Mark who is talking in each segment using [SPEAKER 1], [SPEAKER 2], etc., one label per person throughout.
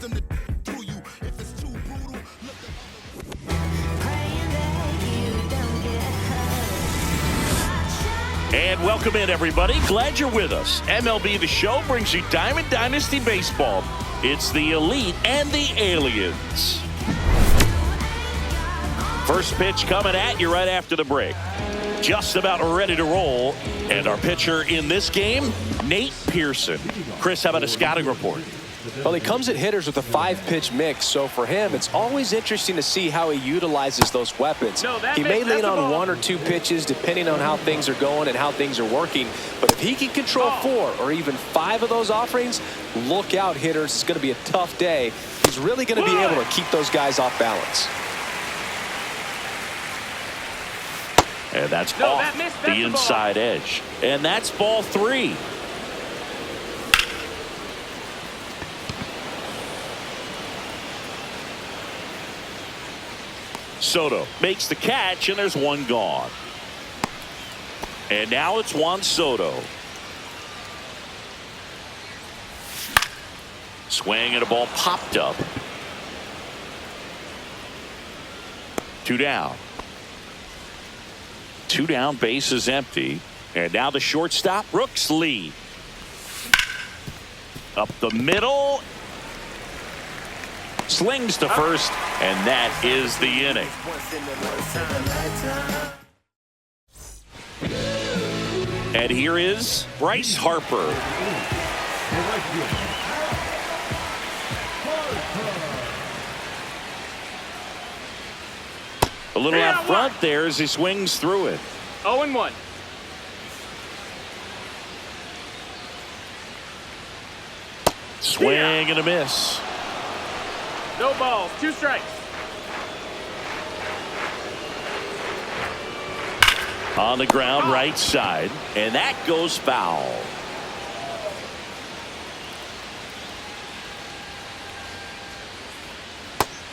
[SPEAKER 1] them to do you. If it's too brutal, look at
[SPEAKER 2] And welcome in, everybody. Glad you're with us. MLB The Show brings you Diamond Dynasty Baseball. It's the elite and the aliens. First pitch coming at you right after the break. Just about ready to roll. And our pitcher in this game, Nate Pearson. Chris, how about a scouting report?
[SPEAKER 3] Well, he comes at hitters with a 5-pitch mix, so for him, it's always interesting to see how he utilizes those weapons. He may lean on 1 or 2 pitches depending on how things are going and how things are working, but if he can control 4 or even 5 of those offerings, look out, hitters. It's going to be a tough day. He's really going to be able to keep those guys off balance.
[SPEAKER 2] And that's off the inside edge. And that's ball 3. Soto makes the catch, and there's one gone. And now it's Juan Soto. Swing and a ball popped up. 2 down. 2 down, base is empty. And now the shortstop, Brooks Lee. Up the middle. Slings to first, and that is the inning. And here is Bryce Harper. A little out front there as he swings through it.
[SPEAKER 4] 0-1.
[SPEAKER 2] Swing and a miss.
[SPEAKER 4] No balls, 2 strikes.
[SPEAKER 2] On the ground, right side, and that goes foul.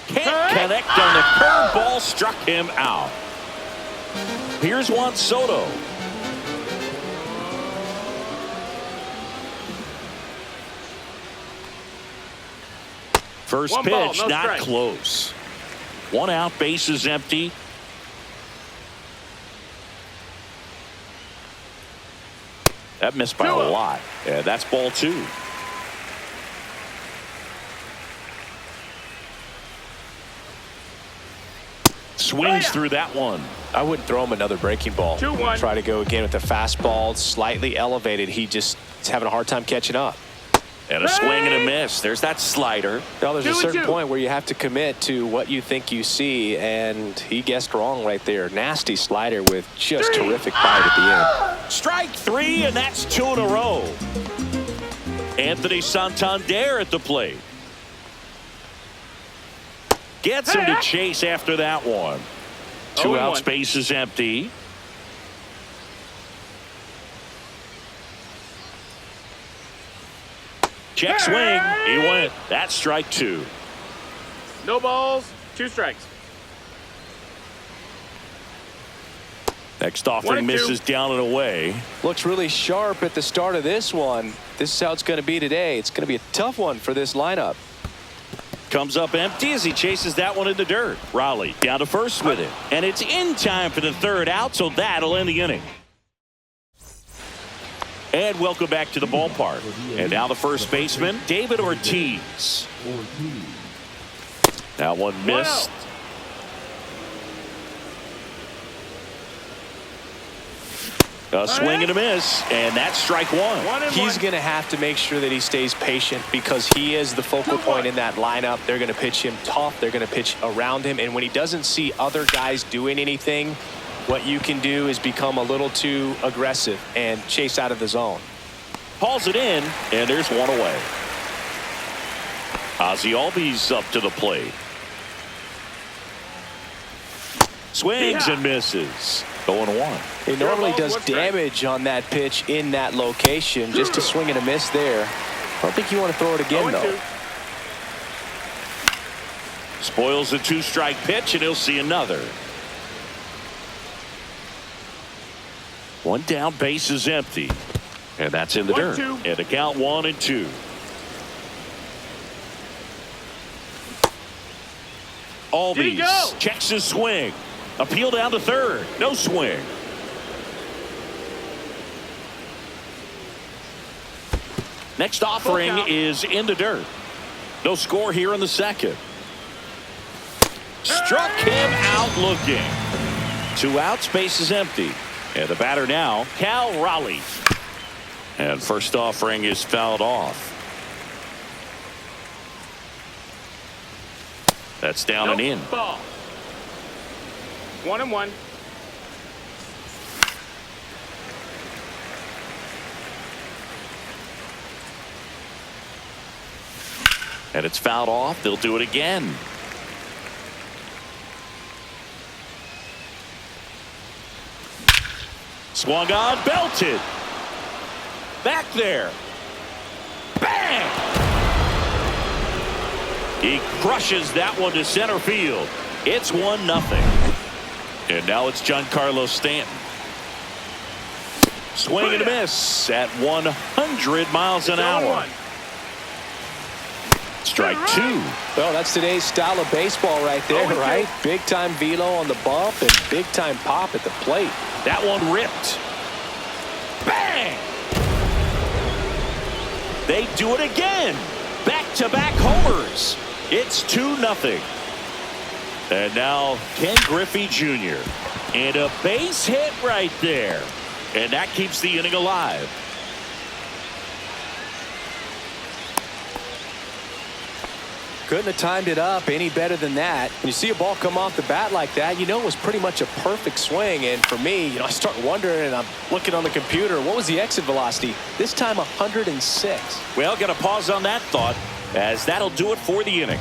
[SPEAKER 2] Can't connect on the curveball, struck him out. Here's Juan Soto. First pitch, not close. 1 out, base is empty. That missed by a lot. Yeah, that's ball 2. Swings through that one.
[SPEAKER 3] I wouldn't throw him another breaking ball.
[SPEAKER 4] 2-1.
[SPEAKER 3] Try to go again with the fastball, slightly elevated. He just is having a hard time catching up.
[SPEAKER 2] And a swing and a miss. There's that slider.
[SPEAKER 3] Now, there's a certain point where you have to commit to what you think you see, and he guessed wrong right there. Nasty slider with just terrific bite at the end.
[SPEAKER 2] Strike 3, and that's 2 in a row. Anthony Santander at the plate. Gets him to chase after that one. 2 outs, base is empty. Check swing. He went. That's strike 2.
[SPEAKER 4] No balls, 2 strikes.
[SPEAKER 2] Next offering misses down and away.
[SPEAKER 3] Looks really sharp at the start of this one. This is how it's going to be today. It's going to be a tough one for this lineup.
[SPEAKER 2] Comes up empty as he chases that one in the dirt. Raleigh down to first with it. And it's in time for the 3rd out, so that'll end the inning. And welcome back to the ballpark. And now the first baseman, David Ortiz. That one missed. A swing and a miss, and that's strike 1.
[SPEAKER 3] He's going to have to make sure that he stays patient because he is the focal point in that lineup. They're going to pitch him tough. They're going to pitch around him. And when he doesn't see other guys doing anything, what you can do is become a little too aggressive and chase out of the zone.
[SPEAKER 2] Hauls it in, and there's one away. Ozzie Albies up to the plate. Swings and misses. 0-1.
[SPEAKER 3] He normally does damage on that pitch in that location. Just a swing and a miss there. I don't think you want to throw it again, though.
[SPEAKER 2] Spoils the 2-strike pitch, and he'll see another. 1 down, base is empty. And that's in the dirt. And the count 1-2.
[SPEAKER 4] Did he go?
[SPEAKER 2] Albies checks his swing. Appeal down to third. No swing. Next offering is in the dirt. No score here in the second. Struck him out looking. 2 outs, base is empty. And the batter now, Cal Raleigh. And first offering is fouled off. That's down and in.
[SPEAKER 4] Ball. 1-1.
[SPEAKER 2] And it's fouled off. They'll do it again. Swung on, belted. Back there. Bang! He crushes that one to center field. It's 1-0. And now it's Giancarlo Stanton. Swing and a miss at 100 miles an hour. Strike 2.
[SPEAKER 3] Well, that's today's style of baseball right there, right? Big time velo on the bump and big time pop at the plate.
[SPEAKER 2] That one ripped. Bang! They do it again. Back-to-back homers. It's 2-0. And now Ken Griffey Jr. And a base hit right there. And that keeps the inning alive.
[SPEAKER 3] Couldn't have timed it up any better than that. When you see a ball come off the bat like that, you know it was pretty much a perfect swing. And for me, I start wondering, and I'm looking on the computer, what was the exit velocity? This time 106.
[SPEAKER 2] Well, got to pause on that thought, as that'll do it for the inning.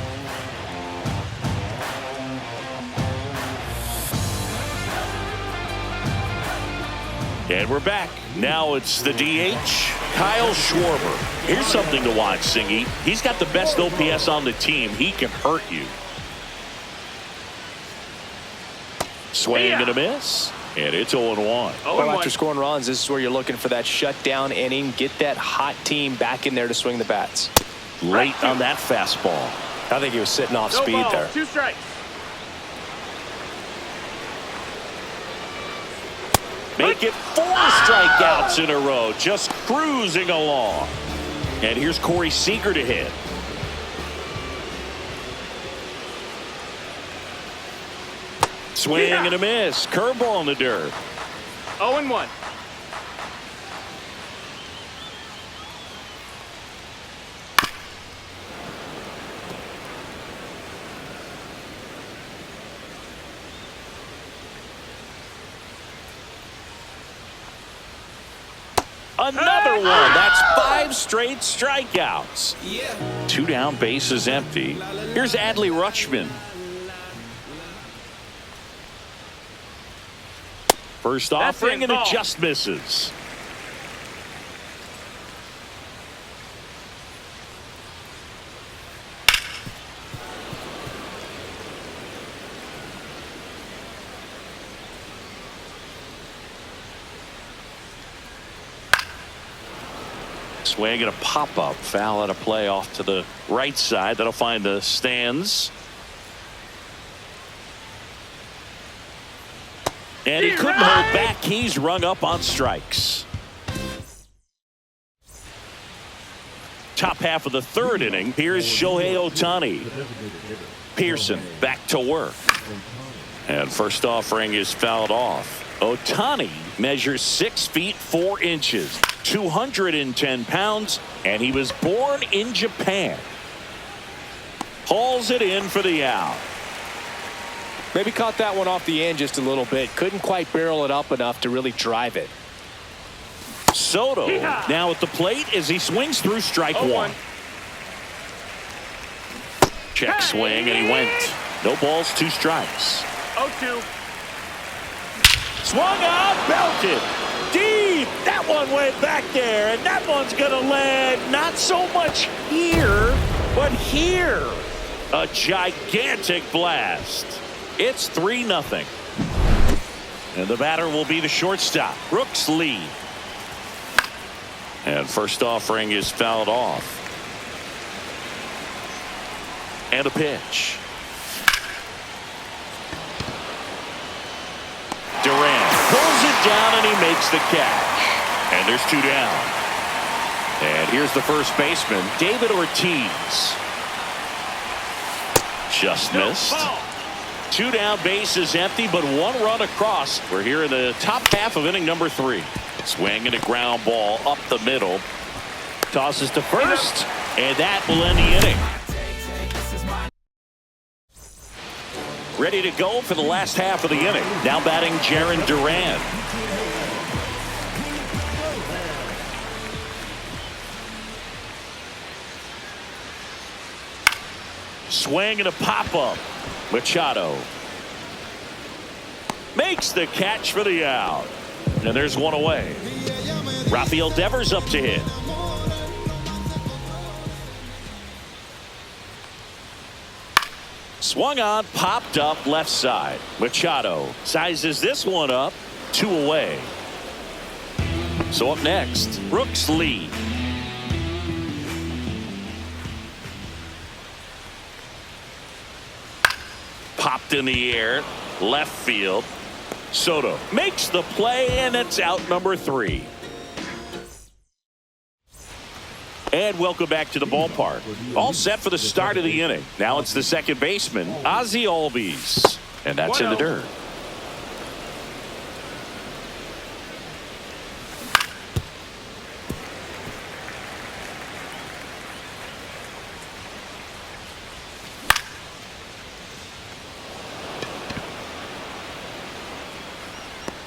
[SPEAKER 2] And we're back. Now it's the DH, Kyle Schwarber. Here's something to watch, Singy. He's got the best OPS on the team. He can hurt you. Swing and a miss. And it's 0-1.
[SPEAKER 3] Well, after scoring runs, this is where you're looking for that shutdown inning. Get that hot team back in there to swing the bats.
[SPEAKER 2] Late on that fastball.
[SPEAKER 3] I think he was sitting off speed there.
[SPEAKER 4] 2 strikes.
[SPEAKER 2] Make it 4 strikeouts in a row, just cruising along. And here's Corey Seager to hit. Swing and a miss. Curveball in the dirt.
[SPEAKER 4] 0-1.
[SPEAKER 2] Another one. That's 5 straight strikeouts. 2 down, base is empty. Here's Adley Rutschman. First offering, and it just misses. Swing and a pop-up. Foul at a play off to the right side. That'll find the stands. And he couldn't hold back. He's rung up on strikes. Top half of the 3rd inning. Here's Shohei Ohtani. Pearson back to work. And first offering is fouled off. Ohtani measures 6 feet 4 inches, 210 pounds, and he was born in Japan. Hauls it in for the out.
[SPEAKER 3] Maybe caught that one off the end just a little bit. Couldn't quite barrel it up enough to really drive it.
[SPEAKER 2] Soto now at the plate as he swings through strike 1. Check swing, and he went. No balls, 2 strikes.
[SPEAKER 4] 0-2.
[SPEAKER 2] Swung on, belted. Deep. That one went back there, and that one's going to land not so much here, but here. A gigantic blast. It's 3-0. And the batter will be the shortstop, Brooks Lee. And first offering is fouled off. And a pitch. down, and he makes the catch. And there's 2 down. And here's the first baseman, David Ortiz. Just missed. 2 down, bases empty, but 1 run across. We're here in the top half of inning number 3. Swing and a ground ball up the middle. Tosses to first, and that will end the inning. Ready to go for the last half of the inning. Now batting Jarren Duran. Swing and a pop-up. Machado makes the catch for the out. And there's 1 away. Rafael Devers up to hit. Swung on, popped up left side. Machado sizes this one up. 2 away. So up next, Brooks Lee. Popped in the air, left field. Soto makes the play, and it's out number 3. And welcome back to the ballpark. All set for the start of the inning. Now it's the second baseman, Ozzie Albies. And that's in the dirt.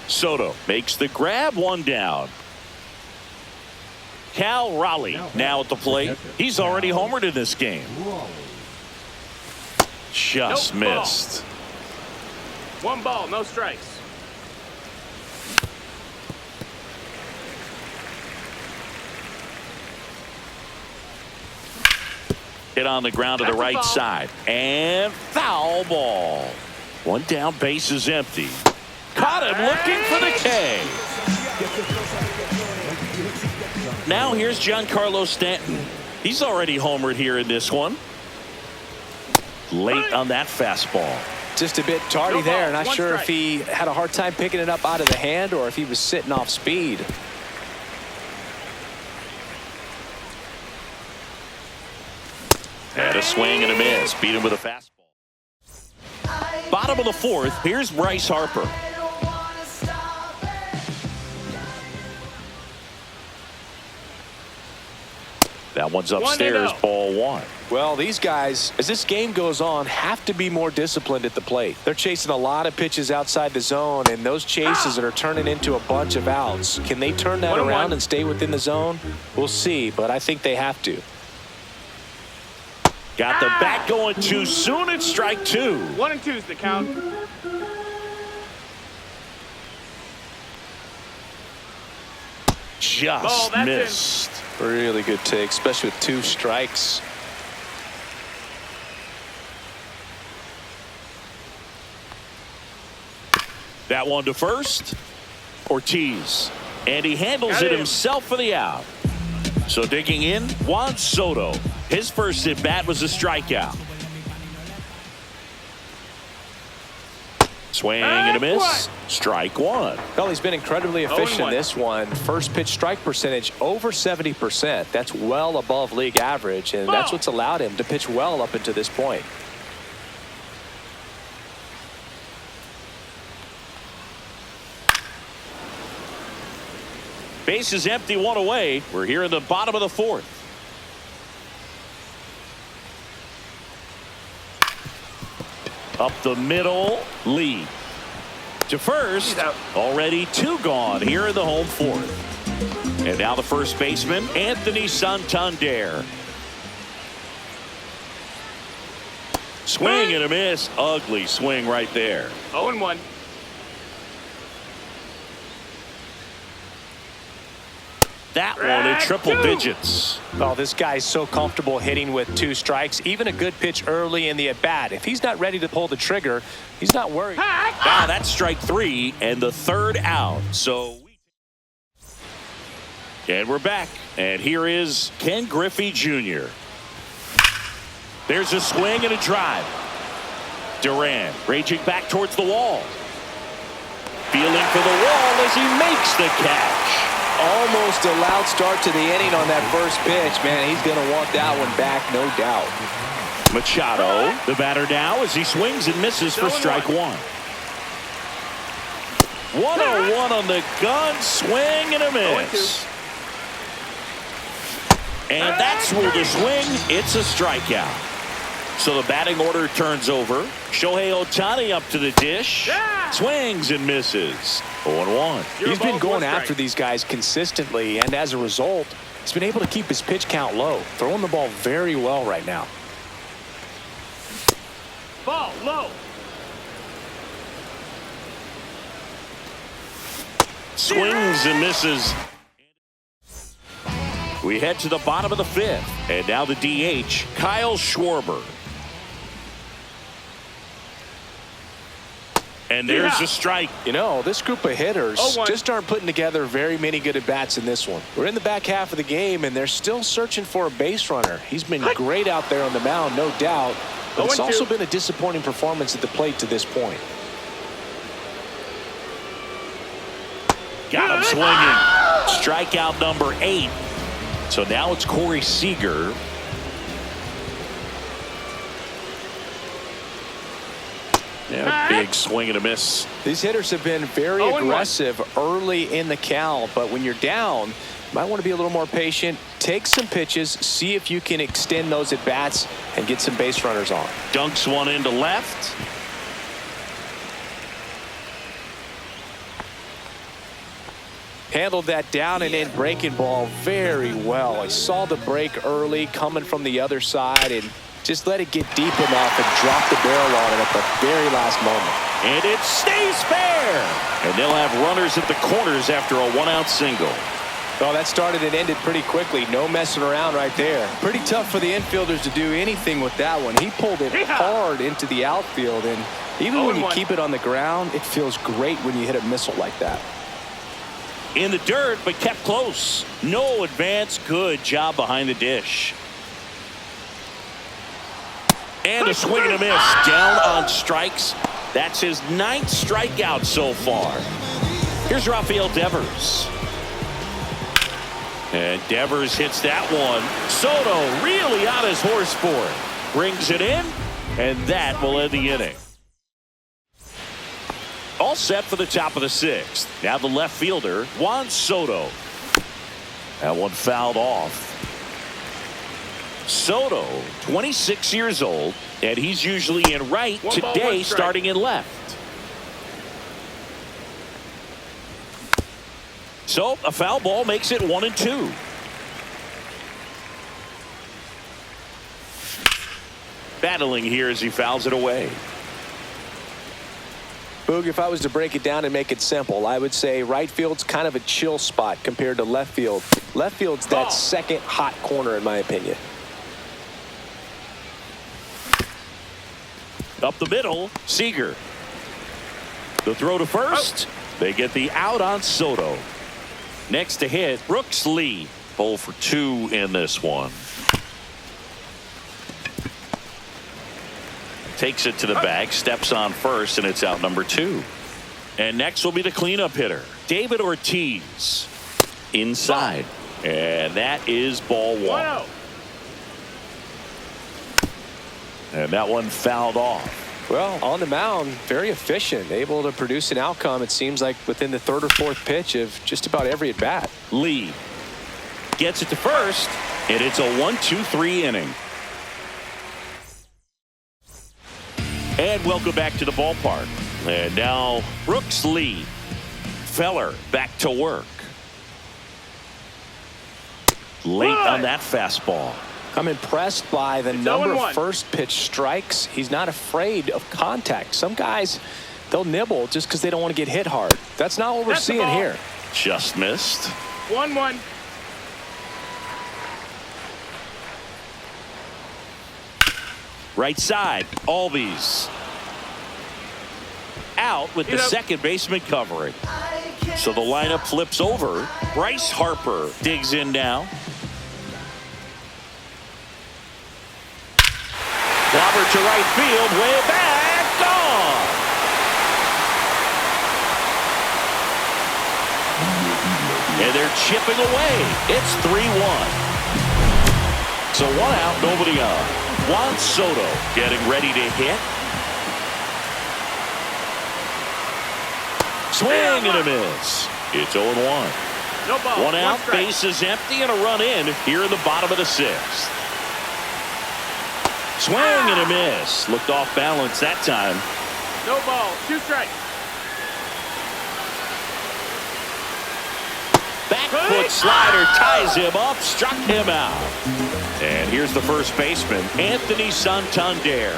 [SPEAKER 2] Soto makes the grab, 1 down. Cal Raleigh now at the plate. He's already homered in this game. Just missed.
[SPEAKER 4] 1 ball, no strikes.
[SPEAKER 2] Hit on the ground to the right side. And foul ball. 1 down, base is empty. Caught him looking for the K. Now here's Giancarlo Stanton. He's already homered here in this one. Late on that fastball.
[SPEAKER 3] Just a bit tardy there. Not sure if he had a hard time picking it up out of the hand or if he was sitting off speed.
[SPEAKER 2] And a swing and a miss. Beat him with a fastball. Bottom of the 4th. Here's Bryce Harper. That one's upstairs, ball 1.
[SPEAKER 3] Well, these guys, as this game goes on, have to be more disciplined at the plate. They're chasing a lot of pitches outside the zone, and those chases that are turning into a bunch of outs. Can they turn that around and stay within the zone? We'll see, but I think they have to.
[SPEAKER 2] Got the bat going too soon. It's strike 2.
[SPEAKER 4] 1 and 2's the count.
[SPEAKER 2] Just missed.
[SPEAKER 3] Really good take, especially with 2 strikes.
[SPEAKER 2] That one to first. Ortiz. And he handles it himself for the out. So digging in, Juan Soto. His first at bat was a strikeout. Swing and a miss. Strike 1.
[SPEAKER 3] Well, he's been incredibly efficient in this one. First pitch strike percentage over 70%. That's well above league average, and that's what's allowed him to pitch well up until this point.
[SPEAKER 2] Base is empty, 1 away. We're here in the bottom of the 4th. Up the middle, Lee. To first, already 2 gone here in the home 4th. And now the first baseman, Anthony Santander. Swing and a miss. Ugly swing right there.
[SPEAKER 4] 0-1.
[SPEAKER 2] That one in triple digits.
[SPEAKER 3] Oh, this guy's so comfortable hitting with 2 strikes. Even a good pitch early in the at-bat. If he's not ready to pull the trigger, he's not worried.
[SPEAKER 2] Now that's strike 3 and the 3rd out. And we're back. And here is Ken Griffey Jr. There's a swing and a drive. Duran raging back towards the wall. Feeling for the wall as he makes the catch.
[SPEAKER 3] Almost a loud start to the inning on that first pitch. Man, he's going to want that one back, no doubt.
[SPEAKER 2] Machado, the batter now as he swings and misses for strike one. 1-0-1 on the gun, swing and a miss. And that's ruled a swing. It's a strikeout. So the batting order turns over. Shohei Ohtani up to the dish. Swings and misses. 0-1.
[SPEAKER 3] He's been going after these guys consistently, and as a result, he's been able to keep his pitch count low, throwing the ball very well right now.
[SPEAKER 4] Ball low.
[SPEAKER 2] Swings and misses. We head to the bottom of the fifth. And now the DH, Kyle Schwarber. And there's a strike.
[SPEAKER 3] You know, this group of hitters
[SPEAKER 4] 0-1.
[SPEAKER 3] just aren't putting together very many good at-bats in this one. We're in the back half of the game, and they're still searching for a base runner. He's been great out there on the mound, no doubt. But it's
[SPEAKER 4] 0-2.
[SPEAKER 3] also been a disappointing performance at the plate to this point.
[SPEAKER 2] Got him swinging. Strikeout number 8. So now it's Corey Seager. Yeah, big swing and a miss.
[SPEAKER 3] These hitters have been very
[SPEAKER 4] 0-1.
[SPEAKER 3] aggressive early in the count, but when you're down, you might want to be a little more patient. Take some pitches, see if you can extend those at-bats and get some base runners on.
[SPEAKER 2] Dunks one into left.
[SPEAKER 3] Handled that down and in breaking ball very well. I saw the break early coming from the other side and just let it get deep enough and drop the barrel on it at the very last moment.
[SPEAKER 2] And it stays fair. And they'll have runners at the corners after a one-out single.
[SPEAKER 3] Well, that started and ended pretty quickly. No messing around right there. Pretty tough for the infielders to do anything with that one. He pulled it hard into the outfield, and even when you keep it on the ground, it feels great when you hit a missile like that.
[SPEAKER 2] In the dirt, but kept close. No advance. Good job behind the dish. And a swing and a miss. Down on strikes. That's his 9th strikeout so far. Here's Rafael Devers. And Devers hits that one. Soto really on his horse for it. Brings it in, and that will end the inning. All set for the top of the 6th. Now the left fielder, Juan Soto. That one fouled off. Soto, 26 years old, and he's usually in right. Today starting in left. So a foul ball makes it 1-2. Battling here as he fouls it away.
[SPEAKER 3] Boog, if I was to break it down and make it simple, I would say right field's kind of a chill spot compared to left field. Left field's that second hot corner in my opinion.
[SPEAKER 2] Up the middle, Seager. The throw to first. They get the out on Soto. Next to hit, Brooks Lee. 0 for 2 in this one. Takes it to the bag, steps on first, and it's out number 2. And next will be the cleanup hitter, David Ortiz. Inside. And that is ball 1. And that one fouled off.
[SPEAKER 3] Well, on the mound, very efficient, able to produce an outcome, it seems like, within the 3rd or 4th pitch of just about every at-bat.
[SPEAKER 2] Lee gets it to first, and it's a 1-2-3 inning. And welcome back to the ballpark. And now Brooks Lee. Feller back to work. Late on that fastball.
[SPEAKER 3] I'm impressed by the number of first pitch strikes. He's not afraid of contact. Some guys, they'll nibble just because they don't want to get hit hard. That's not what we're seeing here.
[SPEAKER 2] Just missed.
[SPEAKER 4] 1-1.
[SPEAKER 2] Right side, Albies. Out with the second baseman covering. So the lineup flips over. Bryce Harper digs in now. Robert to right field, way back, gone. And they're chipping away. It's 3-1. So 1 out, nobody on. Juan Soto getting ready to hit. Swing and a miss. It's 0-1.
[SPEAKER 4] No ball.
[SPEAKER 2] 1 out,
[SPEAKER 4] strike.
[SPEAKER 2] base is empty, and a run in here in the bottom of the 6th. Swing and a miss. Looked off balance that time.
[SPEAKER 4] No ball. 2 strikes.
[SPEAKER 2] Back foot slider ties him up, struck him out. And here's the first baseman, Anthony Santander.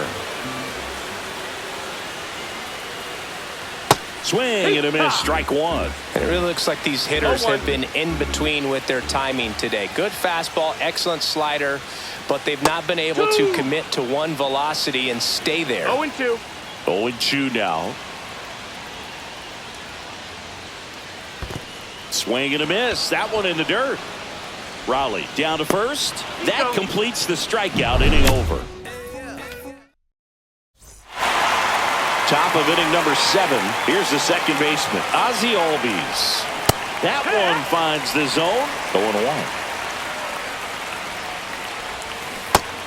[SPEAKER 2] Swing and a miss, strike 1.
[SPEAKER 3] And it really looks like these hitters have been in between with their timing today. Good fastball, excellent slider, but they've not been able to commit to one velocity and stay there.
[SPEAKER 4] 0-2.
[SPEAKER 2] 0-2 now. Swing and a miss. That one in the dirt. Raleigh down to first. That completes the strikeout, inning over. Top of inning number 7. Here's the second baseman, Ozzie Albies. That one finds the zone. 0-1.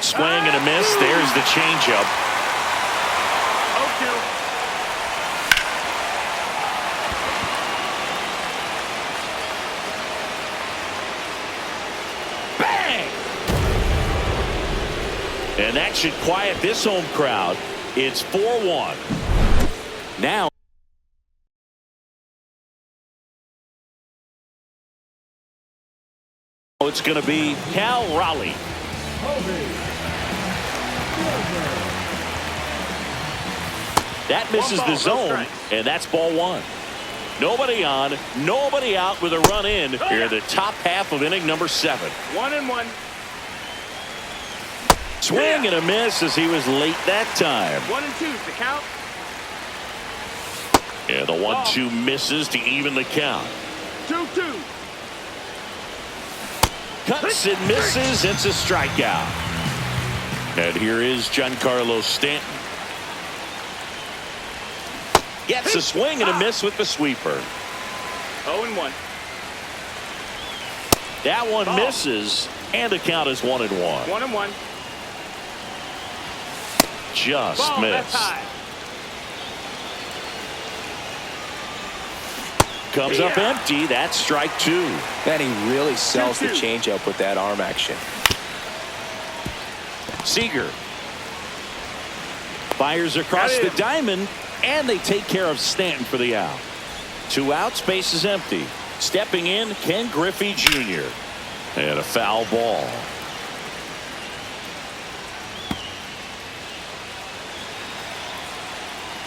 [SPEAKER 2] Swing and a miss. There's the changeup.
[SPEAKER 4] 0-2.
[SPEAKER 2] Bang! And that should quiet this home crowd. It's 4-1. Now it's going to be Cal Raleigh. That misses the zone, and that's ball 1. Nobody on, nobody out with a run in here in the top half of inning number 7.
[SPEAKER 4] 1-1.
[SPEAKER 2] Swing and a miss as he was late that time.
[SPEAKER 4] 1-2 to count.
[SPEAKER 2] Yeah, the 1-2 misses to even the count.
[SPEAKER 4] 2-2.
[SPEAKER 2] Cuts and misses. It's a strikeout. And here is Giancarlo Stanton. Gets a swing and a miss with the sweeper.
[SPEAKER 4] 0-1.
[SPEAKER 2] That one misses, and the count is 1-1.
[SPEAKER 4] 1-1.
[SPEAKER 2] Just
[SPEAKER 4] Ball,
[SPEAKER 2] missed.
[SPEAKER 4] that's high.
[SPEAKER 2] Comes up empty. That's strike 2.
[SPEAKER 3] And he really sells the changeup with that arm action.
[SPEAKER 2] Seager fires across the diamond, and they take care of Stanton for the out. 2 outs, base is empty. Stepping in, Ken Griffey Jr. And a foul ball.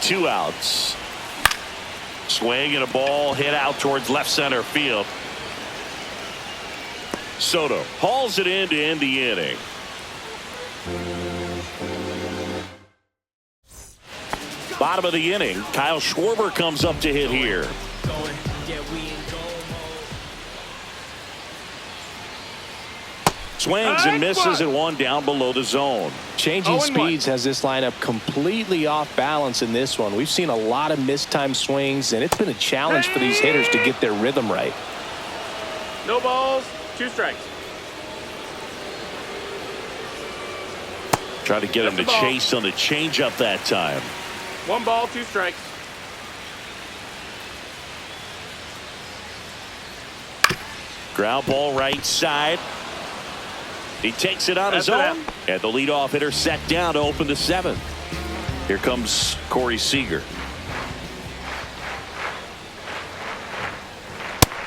[SPEAKER 2] Two outs. Swing and a ball hit out towards left center field. Soto hauls it in to end the inning. Bottom of the inning, Kyle Schwarber comes up to hit here. Swings and misses at 1 down below the zone.
[SPEAKER 3] Changing speeds has this lineup completely off balance in this one. We've seen a lot of mistimed swings, and it's been a challenge for these hitters to get their rhythm right.
[SPEAKER 4] No balls, 2 strikes.
[SPEAKER 2] Try to get him to chase on the changeup that time.
[SPEAKER 4] 1 ball, 2 strikes.
[SPEAKER 2] Ground ball right side. He takes it on his own, and the leadoff hitter set down to open the 7th. Here comes Corey Seager.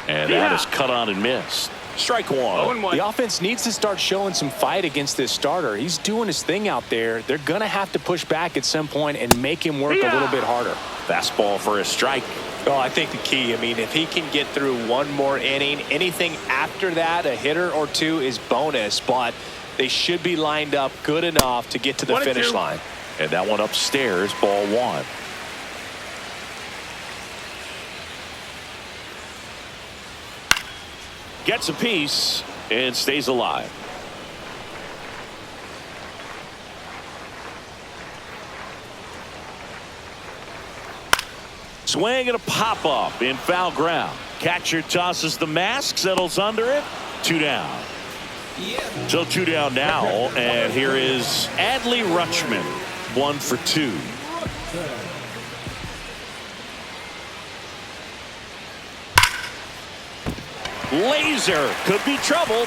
[SPEAKER 2] And that is cut on and missed. Strike 1.
[SPEAKER 3] The offense needs to start showing some fight against this starter. He's doing his thing out there. They're going to have to push back at some point and make him work a little bit harder.
[SPEAKER 2] Fastball for a strike.
[SPEAKER 3] Well, I think the key, if he can get through one more inning, anything after that, a hitter or 2 is bonus, but they should be lined up good enough to get to the finish line.
[SPEAKER 2] And that one upstairs, ball 1. Gets a piece and stays alive. Swing and a pop up in foul ground. Catcher tosses the mask, settles under it. 2 down. So 2 down now, and here is Adley Rutschman, 1 for 2. Laser could be trouble.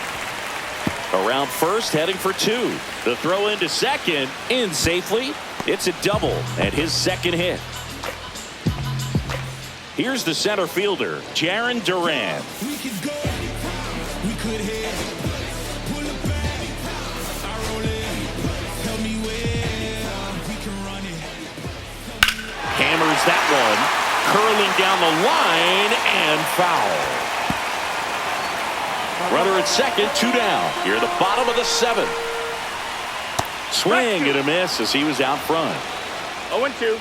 [SPEAKER 2] Around first, heading for 2. The throw into second, in safely. It's a double, and his second hit. Here's the center fielder, Jaron Duran.
[SPEAKER 1] We could go, we could hit, pull it back, I roll it, tell me where we can run it.
[SPEAKER 2] Hammers that one, curling down the line, and foul. Runner at second, 2 down. Here at the bottom of the 7th. Swing and a miss as he was out front.
[SPEAKER 4] 0-2.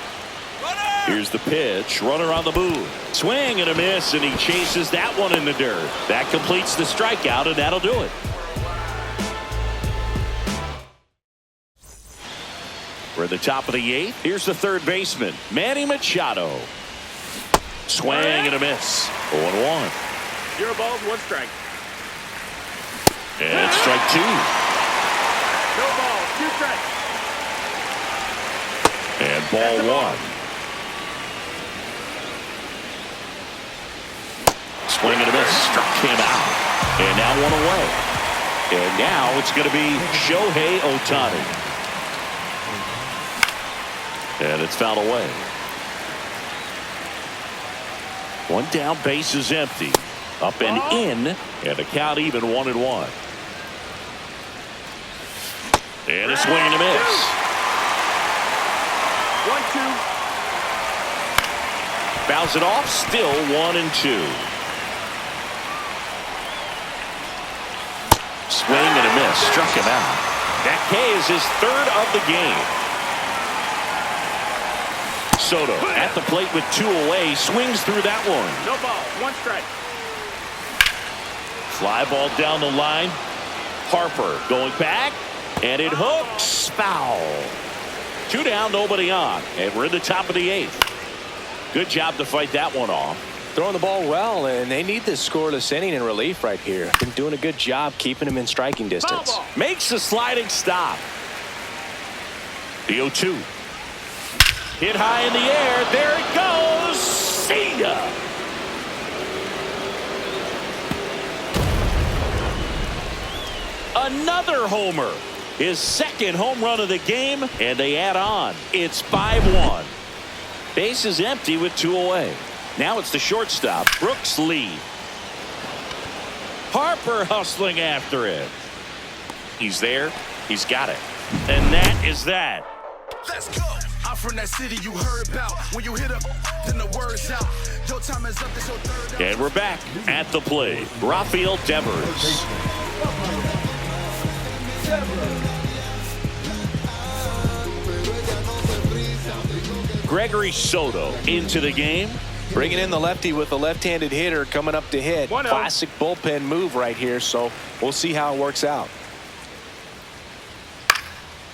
[SPEAKER 2] Here's the pitch. Runner on the move. Swing and a miss, and he chases that one in the dirt. That completes the strikeout, and that'll do it. We're at the top of the 8th. Here's the third baseman, Manny Machado. Swing and a miss. 0-1.
[SPEAKER 4] 0 balls, 1 strike.
[SPEAKER 2] And it's strike 2.
[SPEAKER 4] No balls, 2 strikes.
[SPEAKER 2] And ball 1. Swing and a miss. Struck him out. And now 1 away. And now it's going to be Shohei Ohtani. And it's fouled away. 1 down, base is empty. Up and in. And the count even 1-1. And a swing and a miss.
[SPEAKER 4] 1-2.
[SPEAKER 2] Fouls it off. Still 1-2. Swing and a miss. Struck him out. That K is his 3rd of the game. Soto at the plate with 2 away. Swings through that one.
[SPEAKER 4] No ball, 1 strike.
[SPEAKER 2] Fly ball down the line. Harper going back. And it hooks. Foul. 2 down, nobody on. And we're in the top of the 8th. Good job to fight that one off.
[SPEAKER 3] Throwing the ball well, and they need this scoreless inning in relief right here. Been doing a good job keeping him in striking distance.
[SPEAKER 2] Makes the sliding stop. The 0-2. Hit high in the air. There it goes. See ya. Another homer. His 2nd home run of the game, and they add on. It's 5-1. Base is empty with 2 away. Now it's the shortstop, Brooks Lee. Harper hustling after it. He's there. He's got it. And that is that.
[SPEAKER 1] Let's go. I'm from that city you heard about. When you hit up, then the word's out. Your time is up, this your 3rd.
[SPEAKER 2] And we're back at the plate. Rafael Devers. Gregory Soto into the game.
[SPEAKER 3] Bringing in the lefty with a left-handed hitter coming up to hit.
[SPEAKER 4] 1-0.
[SPEAKER 3] Classic bullpen move right here, so we'll see how it works out.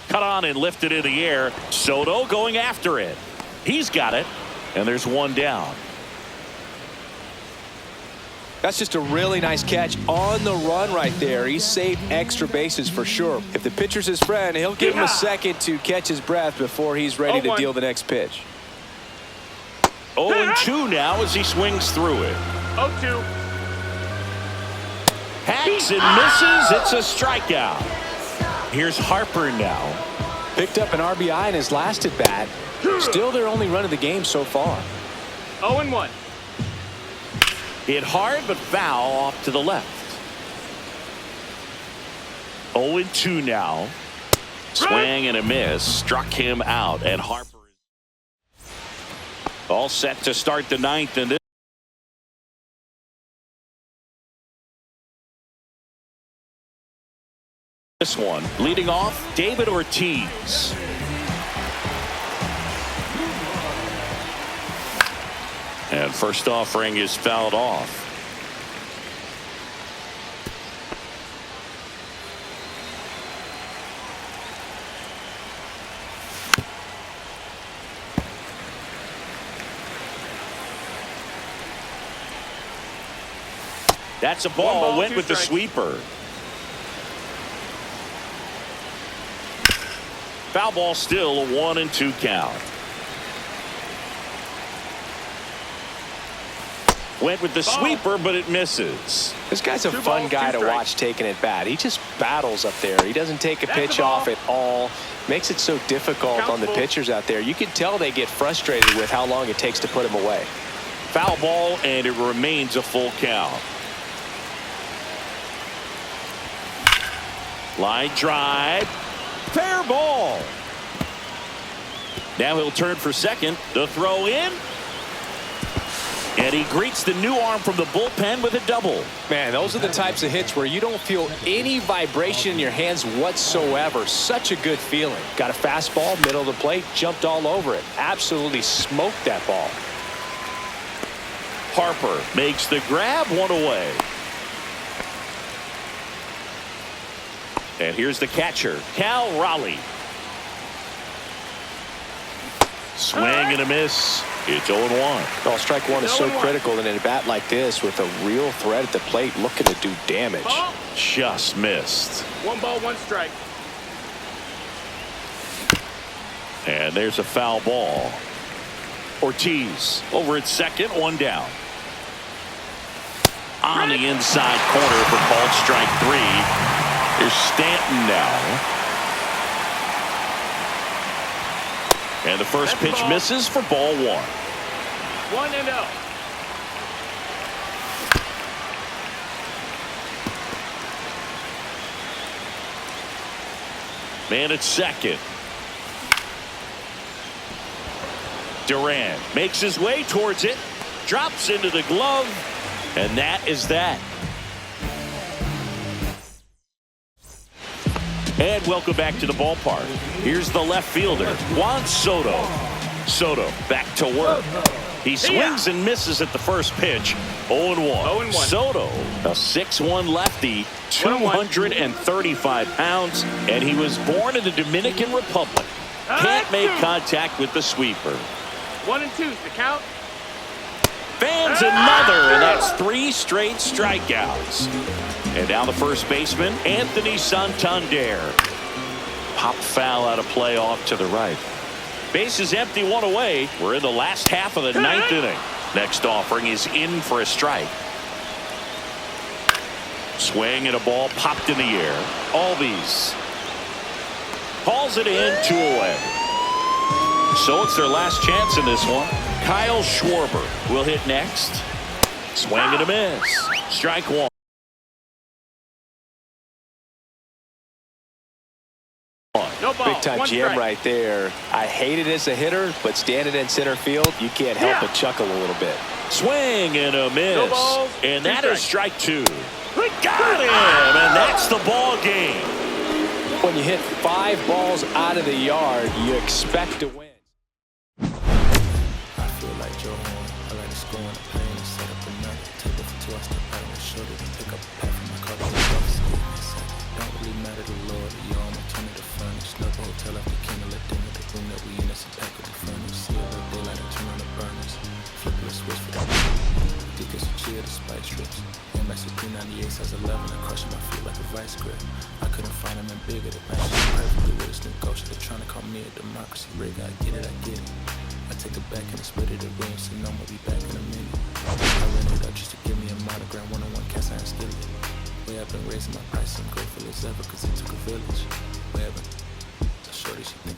[SPEAKER 2] Cut on and lifted in the air. Soto going after it. He's got it. And there's 1 down.
[SPEAKER 3] That's just a really nice catch on the run right there. He saved extra bases for sure. If the pitcher's his friend, he'll give him a second to catch his breath before he's ready to deal the next pitch.
[SPEAKER 2] 0-2 now as he swings through it.
[SPEAKER 4] 0-2.
[SPEAKER 2] Hacks and misses. It's a strikeout. Here's Harper now.
[SPEAKER 3] Picked up an RBI in his last at bat. Still their only run of the game so far.
[SPEAKER 4] 0-1.
[SPEAKER 2] Hit hard but foul off to the left. 0-2 now. Swing and a miss. Struck him out. And Harper all set to start the 9th. And this one leading off, David Ortiz. And first offering is fouled off. That's a ball. Went with the sweeper. Foul ball, still a 1-2 count. Went with the sweeper, but it misses.
[SPEAKER 3] This guy's a fun guy to watch taking it bat. He just battles up there. He doesn't take a pitch off at all. Makes it so difficult on the pitchers out there. You can tell they get frustrated with how long it takes to put him away.
[SPEAKER 2] Foul ball, and it remains a full count. Line drive. Fair ball. Now he'll turn for second. The throw in. And he greets the new arm from the bullpen with a double.
[SPEAKER 3] Man, those are the types of hits where you don't feel any vibration in your hands whatsoever. Such a good feeling. Got a fastball, middle of the plate, jumped all over it. Absolutely smoked that ball.
[SPEAKER 2] Harper makes the grab, one away. And here's the catcher, Cal Raleigh. Swing and a miss. It's 0-1.
[SPEAKER 3] Well, strike one is so critical in a bat like this with a real threat at the plate looking to do damage.
[SPEAKER 2] Just missed.
[SPEAKER 4] 1 ball, 1 strike.
[SPEAKER 2] And there's a foul ball. Ortiz over at second, 1 down. On the inside corner for called strike 3. Here's Stanton now. And the first pitch misses for ball 1.
[SPEAKER 4] 1-0.
[SPEAKER 2] Man at second. Durant makes his way towards it. Drops into the glove. And that is that. And welcome back to the ballpark. Here's the left fielder, Juan Soto. Soto back to work. He swings and misses at the first pitch. 0-1. Soto, a 6'1 lefty, 235 pounds, and he was born in the Dominican Republic. Can't make contact with the sweeper.
[SPEAKER 4] 1-2 is the count.
[SPEAKER 2] Fans another, and that's 3 straight strikeouts. And now the first baseman, Anthony Santander. Pop foul out of play off to the right. Base is empty, 1 away. We're in the last half of the 9th inning. Next offering is in for a strike. Swing and a ball popped in the air. Albies calls it in, 2 away. So it's their last chance in this one. Kyle Schwarber will hit next. Swing and a miss. Strike 1.
[SPEAKER 4] No ball.
[SPEAKER 3] Big time jam right there. I hate it as a hitter, but standing in center field, you can't help but chuckle a little bit.
[SPEAKER 2] Swing and a miss.
[SPEAKER 4] No balls,
[SPEAKER 2] and that
[SPEAKER 4] 2
[SPEAKER 2] is strike 2. Got him, and that's the ball game.
[SPEAKER 3] When you hit 5 balls out of the yard, you expect to win.
[SPEAKER 5] I feel like Joe Horn. I like to score in the pain and set up another. Take it for 2, I step out on the shoulder and pick up a pack from my car. Don't really matter the Lord. You on my turn to the furnace. Love the hotel after candle at dinner. The room that we in, that's a pack with the furnace. See a little daylight and turn on the burners. Flip a switch for that. Dick is chill, the spice strips. And my P98 size 11. I crush my feet like a vice grip. I couldn't find them in bigger. The match is perfectly with a slim coach. They're trying to call me a democracy rig. I get it, I get it. I take it back and I split it a ring, so no, we'll be back in a minute. I ran it up just to give me a monogram, 1-on-1 cast iron skillet. Way I've been raising my price, I'm grateful as ever, cause it took a village. Way I've been, so shorty she think